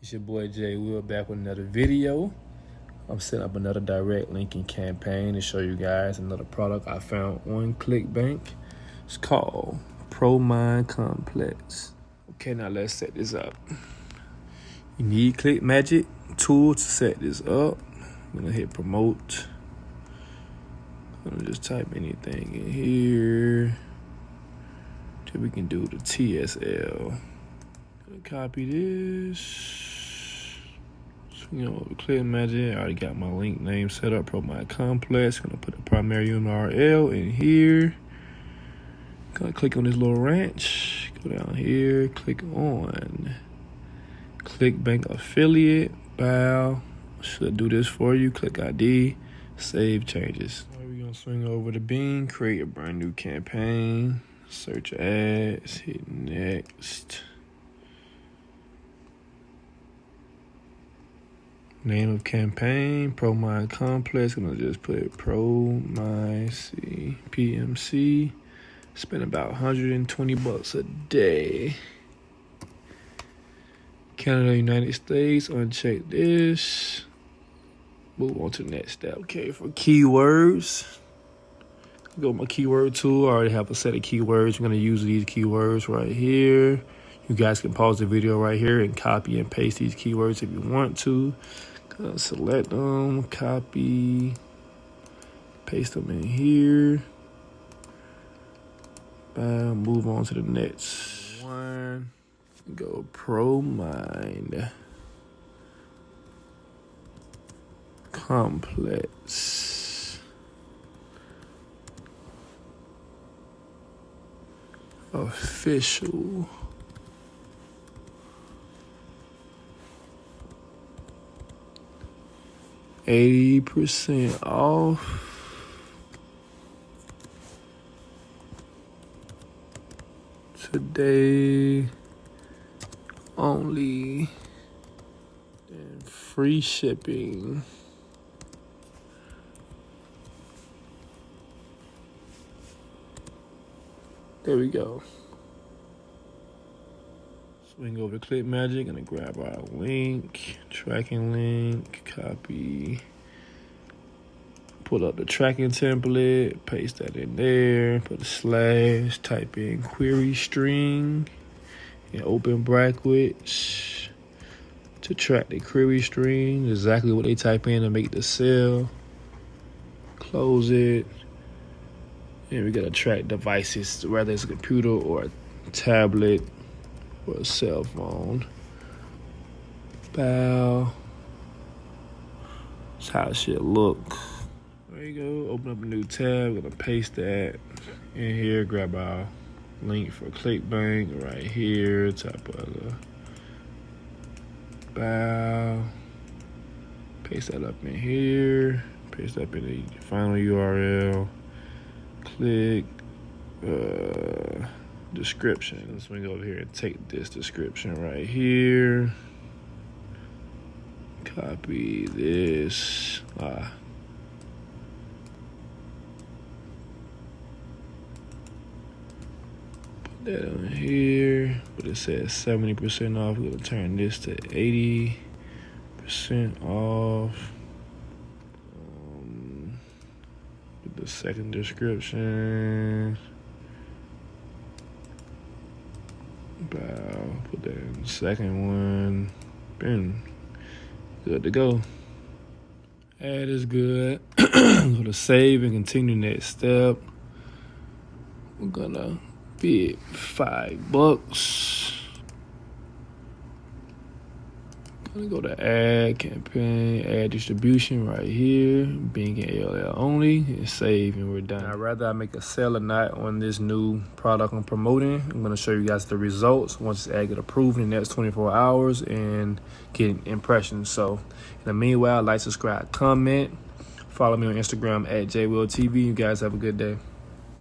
It's your boy Jay Will back with another video. I'm setting up another direct linking campaign to show you guys another product I found on ClickBank. It's called ProMind Complex. Okay, now let's set this up. You need ClickMagick tool to set this up. I'm gonna hit promote. I'm gonna just type anything in here till we can do the TSL. Gonna copy this. ClickMagick. I already got my link name set up, ProMind Complex. Gonna put the primary URL in here. Gonna click on this little ranch. Go down here, click on ClickBank affiliate. Bow. Should do this for you. Click ID. Save changes. All right, we're gonna swing over to Bing, create a brand new campaign. Search ads, hit next. Name of campaign, ProMind Complex. I'm gonna just put ProMind PMC. Spend about $120 a day. Canada, United States, uncheck this. Move on to the next step. Okay, for keywords, go my keyword tool. I already have a set of keywords. I'm gonna use these keywords right here. You guys can pause the video right here and copy and paste these keywords if you want to. Select them, copy, paste them in here. Move on to the next one. Go ProMind Complex official. $80% off. Today only. And free shipping. There we go. Swing over to ClickMagick, gonna grab our link, tracking link, copy, pull up the tracking template, paste that in there, put a slash, type in query string, and open brackets to track the query string, exactly what they type in to make the sale. Close it, and we gotta track devices, whether it's a computer or a tablet or a cell phone. Bow. That's how it should look. There you go. Open up a new tab. Gonna paste that in here. Grab our link for ClickBank right here. Type of the bow. Paste that up in here. Paste that up in the final URL. Click description. Let's swing over here and take this description right here. Copy this. Put that on here. But it says 70% off. We're gonna turn this to 80% off. Put the second description. Put that in the second one. Been good to go. Ad is good. Go to save and continue next step. We're gonna bid $5. Gonna go to ad campaign, ad distribution right here, Bing and AOL only, and save, and we're done. Now, whether I make a sale or not on this new product I'm promoting, I'm gonna show you guys the results once this ad get approved in the next 24 hours and get impressions. So in the meanwhile, like, subscribe, comment, follow me on Instagram at JWillTV. You guys have a good day.